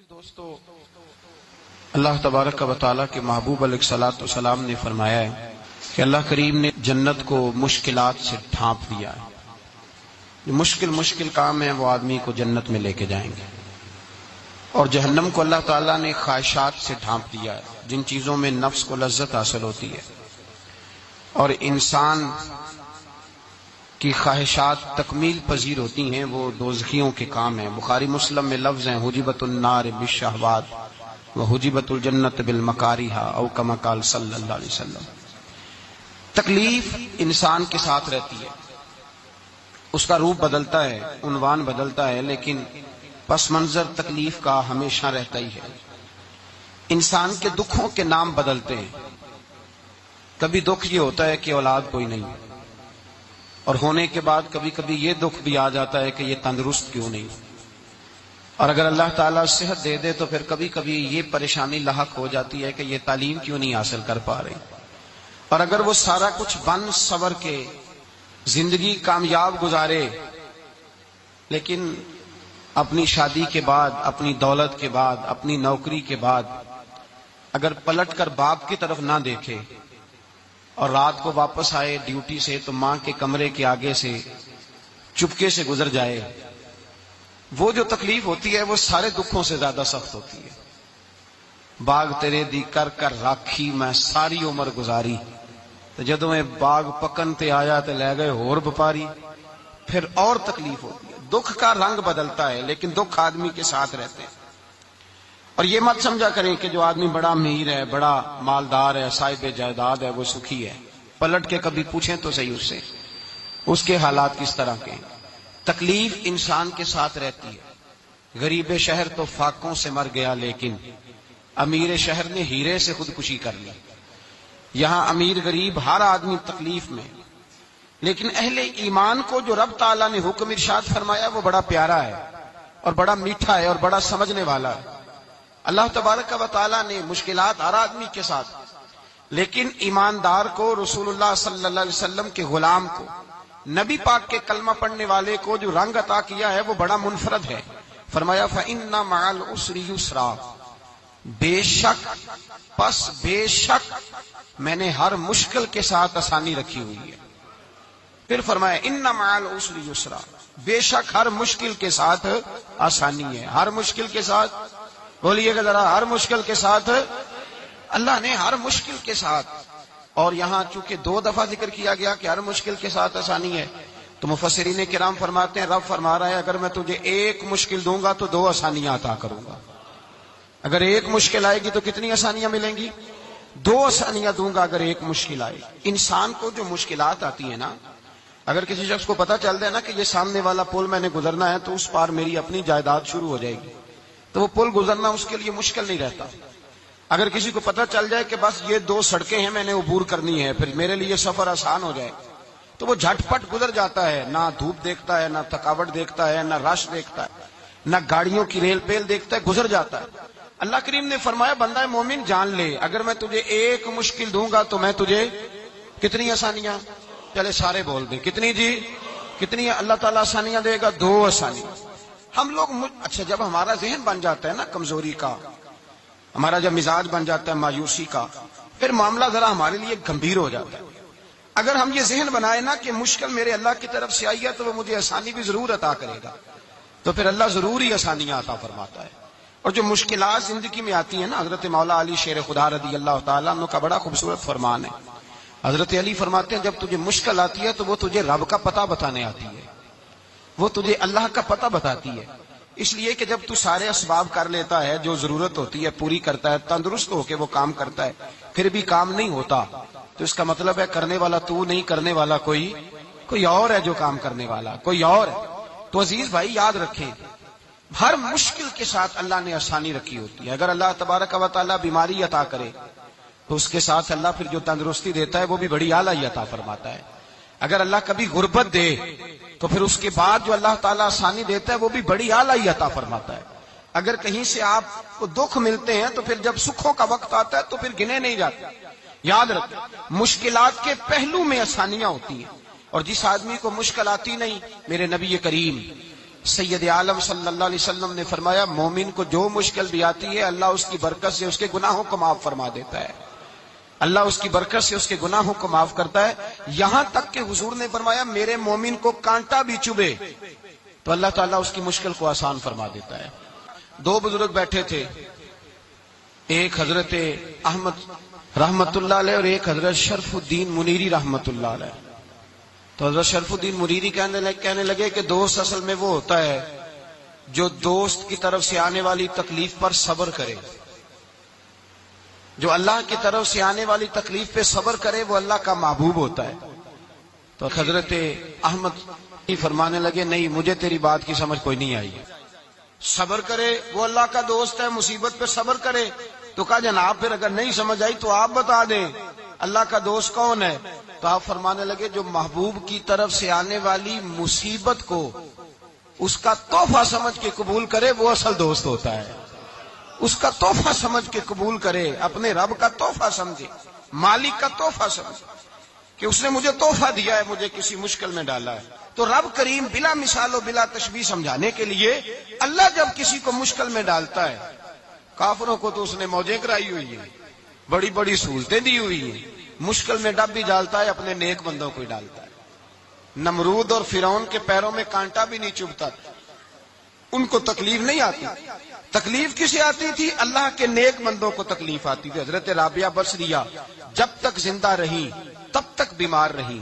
دوستو، اللہ تبارک و تعالیٰ کے محبوب علیہ الصلوۃ والسلام نے فرمایا ہے کہ اللہ کریم نے جنت کو مشکلات سے ڈھانپ دیا ہے۔ جو مشکل کام ہے وہ آدمی کو جنت میں لے کے جائیں گے، اور جہنم کو اللہ تعالیٰ نے خواہشات سے ڈھانپ دیا ہے، جن چیزوں میں نفس کو لذت حاصل ہوتی ہے، اور انسان کی خواہشات تکمیل پذیر ہوتی ہیں، وہ دوزخیوں کے کام ہیں۔ بخاری مسلم میں لفظ ہیں حجبت النار بالشہوات وحجبت الجنت بالمکارہ، او کما قال صلی اللہ علیہ وسلم۔ تکلیف انسان کے ساتھ رہتی ہے، اس کا روپ بدلتا ہے، عنوان بدلتا ہے، لیکن پس منظر تکلیف کا ہمیشہ رہتا ہی ہے۔ انسان کے دکھوں کے نام بدلتے ہیں۔ کبھی دکھ یہ ہوتا ہے کہ اولاد کوئی نہیں، اور ہونے کے بعد کبھی کبھی یہ دکھ بھی آ جاتا ہے کہ یہ تندرست کیوں نہیں، اور اگر اللہ تعالیٰ صحت دے دے تو پھر کبھی کبھی یہ پریشانی لاحق ہو جاتی ہے کہ یہ تعلیم کیوں نہیں حاصل کر پا رہی، اور اگر وہ سارا کچھ بن سور کے زندگی کامیاب گزارے، لیکن اپنی شادی کے بعد، اپنی دولت کے بعد، اپنی نوکری کے بعد اگر پلٹ کر باپ کی طرف نہ دیکھے اور رات کو واپس آئے ڈیوٹی سے تو ماں کے کمرے کے آگے سے چپکے سے گزر جائے، وہ جو تکلیف ہوتی ہے وہ سارے دکھوں سے زیادہ سخت ہوتی ہے۔ باغ تیرے دی کر کر راکھی میں ساری عمر گزاری، تو جدوں میں باغ پکن تے آیا تے لے گئے ہور بپاری، پھر اور تکلیف ہوتی ہے۔ دکھ کا رنگ بدلتا ہے، لیکن دکھ آدمی کے ساتھ رہتے ہیں۔ اور یہ مت سمجھا کریں کہ جو آدمی بڑا امیر ہے، بڑا مالدار ہے، صاحب جائیداد ہے، وہ سکھی ہے۔ پلٹ کے کبھی پوچھیں تو صحیح اس سے، اس کے حالات کس طرح کے ہیں۔ تکلیف انسان کے ساتھ رہتی ہے۔ غریب شہر تو فاقوں سے مر گیا، لیکن امیر شہر نے ہیرے سے خودکشی کر لی۔ یہاں امیر غریب ہر آدمی تکلیف میں، لیکن اہل ایمان کو جو رب تعالیٰ نے حکم ارشاد فرمایا وہ بڑا پیارا ہے، اور بڑا میٹھا ہے، اور بڑا سمجھنے والا ہے۔ اللہ تبارک و تعالیٰ نے مشکلات ہر آدمی کے ساتھ، لیکن ایماندار کو، رسول اللہ صلی اللہ علیہ وسلم کے غلام کو، نبی پاک کے کلمہ پڑھنے والے کو جو رنگ عطا کیا ہے وہ بڑا منفرد ہے۔ فرمایا فَإِنَّ مَعَ الْعُسْرِ يُسْرًا، بے شک میں نے ہر مشکل کے ساتھ آسانی رکھی ہوئی ہے۔ پھر فرمایا اِنَّ مَعَ الْعُسْرِ يُسْرًا، بے شک ہر مشکل کے ساتھ آسانی ہے۔ ہر مشکل کے ساتھ، بولیے گا ذرا، ہر مشکل کے ساتھ، اللہ نے ہر مشکل کے ساتھ۔ اور یہاں چونکہ 2 دفعہ ذکر کیا گیا کہ ہر مشکل کے ساتھ آسانی ہے، تو مفسرین کرام فرماتے ہیں رب فرما رہا ہے اگر میں تجھے 1 مشکل دوں گا تو 2 آسانیاں عطا کروں گا۔ اگر 1 مشکل آئے گی تو کتنی آسانیاں ملیں گی؟ 2 آسانیاں دوں گا اگر 1 مشکل آئے۔ انسان کو جو مشکلات آتی ہیں نا، اگر کسی شخص کو پتہ چل جائے نا کہ یہ سامنے والا پل میں نے گزرنا ہے تو اس پار میری اپنی جائیداد شروع ہو جائے گی، تو وہ پل گزرنا اس کے لیے مشکل نہیں رہتا۔ اگر کسی کو پتہ چل جائے کہ بس یہ 2 سڑکیں ہیں میں نے عبور کرنی ہے، پھر میرے لیے سفر آسان ہو جائے، تو وہ جھٹ پٹ گزر جاتا ہے، نہ دھوپ دیکھتا ہے، نہ تھکاوٹ دیکھتا ہے، نہ رش دیکھتا ہے، نہ گاڑیوں کی ریل پیل دیکھتا ہے، گزر جاتا ہے۔ اللہ کریم نے فرمایا بندہ مومن جان لے اگر میں تجھے 1 مشکل دوں گا تو میں تجھے کتنی آسانیاں، چلے سارے بول دیں کتنی جی، کتنی اللہ تعالیٰ آسانیاں دے گا؟ 2 آسانیاں۔ ہم لوگ اچھا جب ہمارا ذہن بن جاتا ہے نا کمزوری کا، ہمارا جب مزاج بن جاتا ہے مایوسی کا، پھر معاملہ ذرا ہمارے لیے گمبھیر ہو جاتا ہے۔ اگر ہم یہ ذہن بنائے نا کہ مشکل میرے اللہ کی طرف سے آئی ہے تو وہ مجھے آسانی بھی ضرور عطا کرے گا، تو پھر اللہ ضرور ہی آسانیاں عطا فرماتا ہے۔ اور جو مشکلات زندگی میں آتی ہیں نا، حضرت مولا علی شیر خدا رضی اللہ تعالیٰ عنہ کا بڑا خوبصورت فرمان ہے۔ حضرت علی فرماتے ہیں جب تجھے مشکل آتی ہے تو وہ تجھے رب کا پتہ بتانے آتی ہے، وہ تجھے اللہ کا پتہ بتاتی ہے۔ اس لیے کہ جب تو سارے اسباب کر لیتا ہے، جو ضرورت ہوتی ہے پوری کرتا ہے، تندرست ہو کے وہ کام کرتا ہے، پھر بھی کام نہیں ہوتا، تو اس کا مطلب ہے کرنے والا تو نہیں، کرنے والا کوئی اور ہے، جو کام کرنے والا کوئی اور ہے۔ تو عزیز بھائی یاد رکھیں ہر مشکل کے ساتھ اللہ نے آسانی رکھی ہوتی ہے۔ اگر اللہ تبارک و تعالیٰ بیماری عطا کرے تو اس کے ساتھ اللہ پھر جو تندرستی دیتا ہے وہ بھی بڑی اعلیٰ عطا فرماتا ہے۔ اگر اللہ کبھی غربت دے تو پھر اس کے بعد جو اللہ تعالیٰ آسانی دیتا ہے وہ بھی بڑی اعلیٰ عطا فرماتا ہے۔ اگر کہیں سے آپ کو دکھ ملتے ہیں تو پھر جب سکھوں کا وقت آتا ہے تو پھر گنے نہیں جاتے۔ یاد رکھیں مشکلات کے پہلو میں آسانیاں ہوتی ہیں، اور جس آدمی کو مشکل آتی نہیں، میرے نبی کریم سید عالم صلی اللہ علیہ وسلم نے فرمایا مومن کو جو مشکل بھی آتی ہے اللہ اس کی برکت سے اس کے گناہوں کو معاف فرما دیتا ہے، اللہ اس کی برکت سے اس کے گناہوں کو معاف کرتا ہے، یہاں تک کہ حضور نے فرمایا میرے مومن کو کانٹا بھی چبھے تو اللہ تعالیٰ اس کی مشکل کو آسان فرما دیتا ہے۔ دو بزرگ بیٹھے تھے، ایک حضرت احمد رحمت اللہ علیہ اور ایک حضرت شرف الدین منیری رحمت اللہ علیہ۔ تو حضرت شرف الدین منیری کہنے لگے کہ دوست اصل میں وہ ہوتا ہے جو دوست کی طرف سے آنے والی تکلیف پر صبر کرے، جو اللہ کی طرف سے آنے والی تکلیف پہ صبر کرے وہ اللہ کا محبوب ہوتا ہے۔ تو حضرت احمد فرمانے لگے نہیں مجھے تیری بات کی سمجھ کوئی نہیں آئی، صبر کرے وہ اللہ کا دوست ہے، مصیبت پہ صبر کرے۔ تو کہا جناب پھر اگر نہیں سمجھ آئی تو آپ بتا دیں اللہ کا دوست کون ہے؟ تو آپ فرمانے لگے جو محبوب کی طرف سے آنے والی مصیبت کو اس کا تحفہ سمجھ کے قبول کرے وہ اصل دوست ہوتا ہے، اس کا تحفہ سمجھ کے قبول کرے، اپنے رب کا تحفہ سمجھے، مالک کا تحفہ سمجھے کہ اس نے مجھے تحفہ دیا ہے، مجھے کسی مشکل میں ڈالا ہے۔ تو رب کریم بلا مثال و بلا تشبیہ سمجھانے کے لیے اللہ جب کسی کو مشکل میں ڈالتا ہے، کافروں کو تو اس نے موجیں کرائی ہوئی ہیں، بڑی بڑی سہولتیں دی ہوئی ہیں، مشکل میں ڈب بھی ڈالتا ہے، اپنے نیک بندوں کو ہی ڈالتا ہے۔ نمرود اور فرعون کے پیروں میں کانٹا بھی نہیں چبھتا، ان کو تکلیف نہیں آتی، تکلیف کسے آتی تھی؟ اللہ کے نیک بندوں کو تکلیف آتی تھی۔ حضرت رابعہ بصریہ جب تک زندہ رہی تب تک بیمار رہی،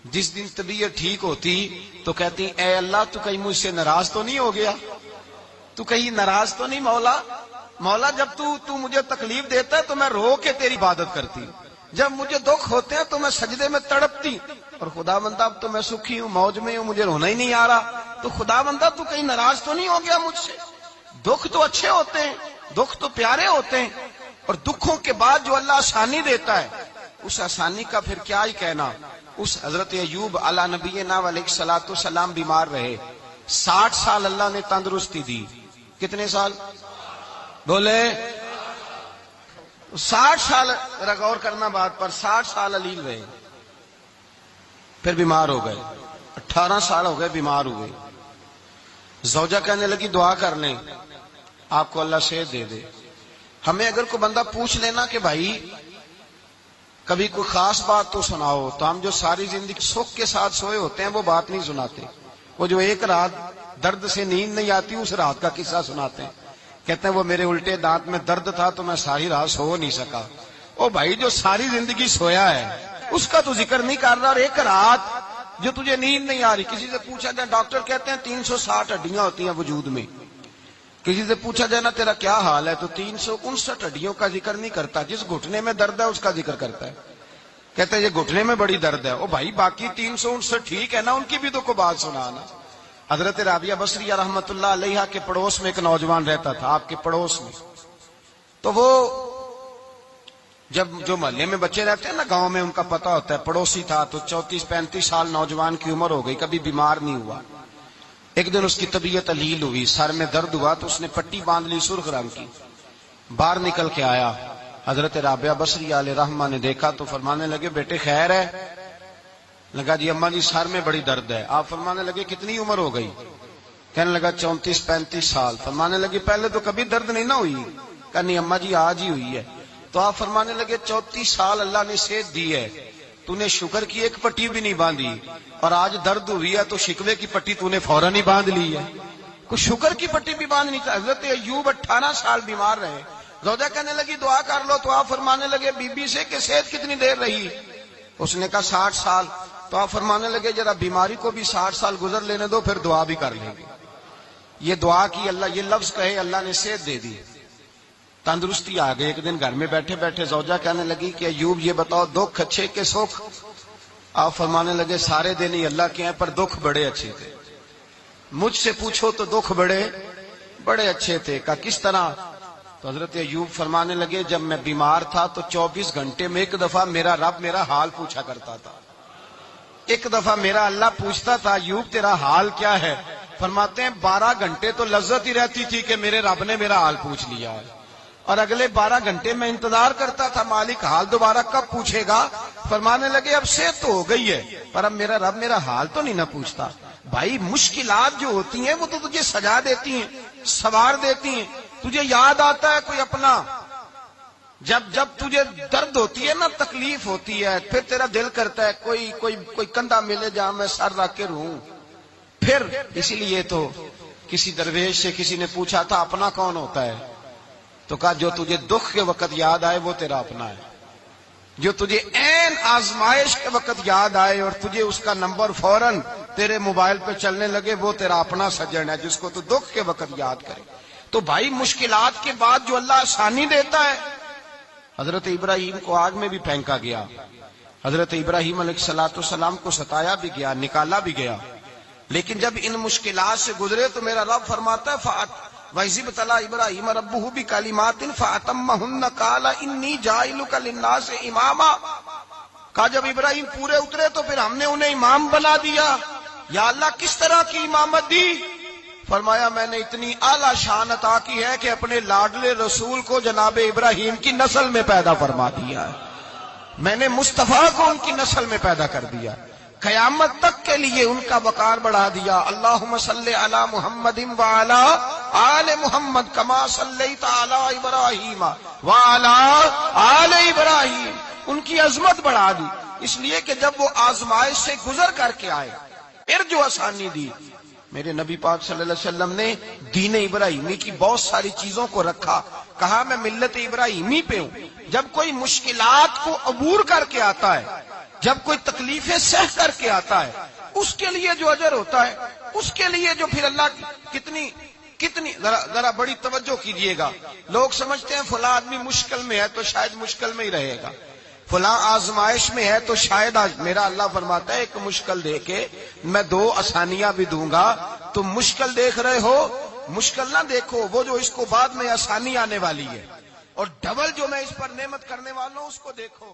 جس دن طبیعت ٹھیک ہوتی تو کہتی اے اللہ تو کہیں مجھ سے ناراض تو نہیں ہو گیا، تو کہیں ناراض تو نہیں مولا جب تو مجھے تکلیف دیتا ہے تو میں رو کے تیری عبادت کرتی، جب مجھے دکھ ہوتے ہیں تو میں سجدے میں تڑپتی، اور خدا بندہ اب تو میں سکھی ہوں، موج میں ہوں، مجھے رونا ہی نہیں آ رہا، تو خدا بندہ تو کہیں ناراض تو نہیں ہو گیا مجھ سے؟ دکھ تو اچھے ہوتے ہیں، دکھ تو پیارے ہوتے ہیں، اور دکھوں کے بعد جو اللہ آسانی دیتا ہے اس آسانی کا پھر کیا ہی کہنا۔ اس حضرت ایوب علی نبینا علیہ الصلوۃ والسلام بیمار رہے، 60 سال اللہ نے تندرستی دی۔ کتنے سال بولے؟ 60 سال، غور کرنا بات پر، 60 سال علیل رہے، پھر بیمار ہو گئے، 18 سال ہو گئے بیمار ہوئے۔ زوجہ کہنے لگی دعا کر لیں آپ کو اللہ صحت دے دے۔ ہمیں اگر کوئی بندہ پوچھ لینا کہ بھائی کبھی کوئی خاص بات تو سناؤ، تو ہم جو ساری زندگی سکھ کے ساتھ سوئے ہوتے ہیں وہ بات نہیں سناتے، وہ جو ایک رات درد سے نیند نہیں آتی اس رات کا قصہ سناتے ہیں، کہتے ہیں وہ میرے الٹے دانت میں درد تھا تو میں ساری رات سو نہیں سکا۔ او بھائی جو ساری زندگی سویا ہے اس کا تو ذکر نہیں کر رہا، اور ایک رات جو تجھے نیند نہیں آ رہی۔ کسی سے پوچھا جائے، ڈاکٹر کہتے ہیں 360 ہڈیاں ہوتی ہیں وجود میں، کسی سے پوچھا جائے نا تیرا کیا حال ہے تو 359 ہڈیوں کا ذکر نہیں کرتا، جس گھٹنے میں درد ہے اس کا ذکر کرتا ہے، کہتے ہیں یہ گھٹنے میں بڑی درد ہے۔ او بھائی باقی 359 ٹھیک ہے نا، ان کی بھی تو کوئی بات سنانا۔ حضرت رابعہ بصریہ رحمت اللہ علیہ کے پڑوس میں ایک نوجوان رہتا تھا، آپ کے پڑوس میں، تو وہ جب جو محلے میں بچے رہتے ہیں نا گاؤں میں ان کا پتہ ہوتا ہے، پڑوسی تھا تو 34-35 سال نوجوان کی عمر ہو گئی، کبھی بیمار نہیں ہوا۔ ایک دن اس کی طبیعت علیل ہوئی، سر میں درد ہوا تو اس نے پٹی باندھ لی سرخ رنگ کی، باہر نکل کے آیا، حضرت رابعہ بصریہ علیہ رحمہ نے دیکھا تو فرمانے لگے بیٹے خیر ہے؟ لگا جی اماں جی سر میں بڑی درد ہے۔ آپ فرمانے لگے کتنی عمر ہو گئی؟ کہنے لگا 34-35 سال۔ فرمانے لگے پہلے تو کبھی درد نہیں نہ ہوئی؟ کہا نہیں اماں جی آج ہی ہوئی ہے۔ تو آپ فرمانے لگے 34 سال اللہ نے صحت دی ہے، تو نے شکر کی ایک پٹی بھی نہیں باندھی، اور آج درد ہوئی ہے تو شکوے کی پٹی تو نے فوراً ہی باندھ لی ہے، کوئی شکر کی پٹی بھی باندھنی تھی۔ حضرت ایوب 18 سال بیمار رہے، زوجہ کہنے لگی دعا کر لو، تو آپ فرمانے لگے بی بی سے کہ صحت کتنی دیر رہی؟ اس نے کہا 60 سال۔ تو آپ فرمانے لگے ذرا بیماری کو بھی 60 سال گزر لینے دو پھر دعا بھی کر لیں گے۔ یہ دعا کی، اللہ یہ لفظ کہے اللہ نے صحت دے دی، تندرستی آ گئی۔ ایک دن گھر میں بیٹھے بیٹھے زوجہ کہنے لگی کہ ایوب یہ بتاؤ دکھ اچھے کہ سکھ؟ آپ فرمانے لگے سارے دن ہی اللہ کے ہیں پر دکھ بڑے اچھے تھے، مجھ سے پوچھو تو دکھ بڑے اچھے تھے۔ کہا کس طرح؟ تو حضرت ایوب فرمانے لگے جب میں بیمار تھا تو 24 گھنٹے میں ایک دفعہ میرا رب میرا حال پوچھا کرتا تھا، ایک دفعہ میرا اللہ پوچھتا تھا ایوب تیرا حال کیا ہے؟ فرماتے ہیں 12 گھنٹے تو لذت ہی رہتی تھی کہ میرے رب نے میرا حال پوچھ لیا ہے، اور اگلے 12 گھنٹے میں انتظار کرتا تھا مالک حال دوبارہ کب پوچھے گا۔ فرمانے لگے اب صحت تو ہو گئی ہے پر اب میرا رب میرا حال تو نہیں نہ پوچھتا۔ بھائی مشکلات جو ہوتی ہیں وہ تو تجھے سجا دیتی ہیں، سوار دیتی ہیں. تجھے یاد آتا ہے کوئی اپنا، جب تجھے درد ہوتی ہے نا، تکلیف ہوتی ہے، پھر تیرا دل کرتا ہے کوئی کندھا ملے جہاں میں سر رکھ کے رہوں. پھر اسی لیے تو کسی درویش سے کسی نے پوچھا تھا اپنا کون ہوتا ہے، تو کہا جو تجھے دکھ کے وقت یاد آئے وہ تیرا اپنا ہے. جو تجھے عین آزمائش کے وقت یاد آئے اور تجھے اس کا نمبر فوراً تیرے موبائل پہ چلنے لگے وہ تیرا اپنا سجن ہے، جس کو تو دکھ کے وقت یاد کرے. تو بھائی مشکلات کے بعد جو اللہ آسانی دیتا ہے، حضرت ابراہیم کو آگ میں بھی پھینکا گیا، حضرت ابراہیم علیہ السلام کو ستایا بھی گیا، نکالا بھی گیا، لیکن جب ان مشکلات سے گزرے تو میرا رب فرماتا ہے وَإِذِ ابْتَلَىٰ إِبْرَاهِيمَ رَبُّهُ بِكَلِمَاتٍ فَأَتَمَّهُنَّ قَالَ إِنِّي جَاعِلُكَ لِلنَّاسِ إِمَامًا. کہا جب ابراہیم پورے اترے تو پھر ہم نے انہیں امام بنا دیا. یا اللہ کس طرح کی امامت دی؟ فرمایا میں نے اتنی اعلیٰ شان عطا کی ہے کہ اپنے لاڈلے رسول کو جناب ابراہیم کی نسل میں پیدا فرما دیا ہے. میں نے مصطفیٰ کو ان کی نسل میں پیدا کر دیا، قیامت تک کے لیے ان کا وقار بڑھا دیا. اللہم صلی علی محمد وعلی آل محمد کما صلیت علی ابراہیم وعلی آل ابراہیم. ان کی عظمت بڑھا دی، اس لیے کہ جب وہ آزمائش سے گزر کر کے آئے پھر جو آسانی دی. میرے نبی پاک صلی اللہ علیہ وسلم نے دین ابراہیمی کی بہت ساری چیزوں کو رکھا، کہا میں ملت ابراہیمی پہ ہوں. جب کوئی مشکلات کو عبور کر کے آتا ہے، جب کوئی تکلیفیں سہ کر کے آتا ہے، اس کے لیے جو اجر ہوتا ہے، اس کے لیے جو پھر اللہ کتنی ذرا بڑی توجہ کیجئے گا. لوگ سمجھتے ہیں فلاں آدمی مشکل میں ہے تو شاید مشکل میں ہی رہے گا، فلاں آزمائش میں ہے تو شاید میرا اللہ فرماتا ہے ایک مشکل دے کے میں 2 آسانیاں بھی دوں گا. تم مشکل دیکھ رہے ہو، مشکل نہ دیکھو، وہ جو اس کو بعد میں آسانی آنے والی ہے، اور ڈبل جو میں اس پر نعمت کرنے والا ہوں اس کو دیکھو.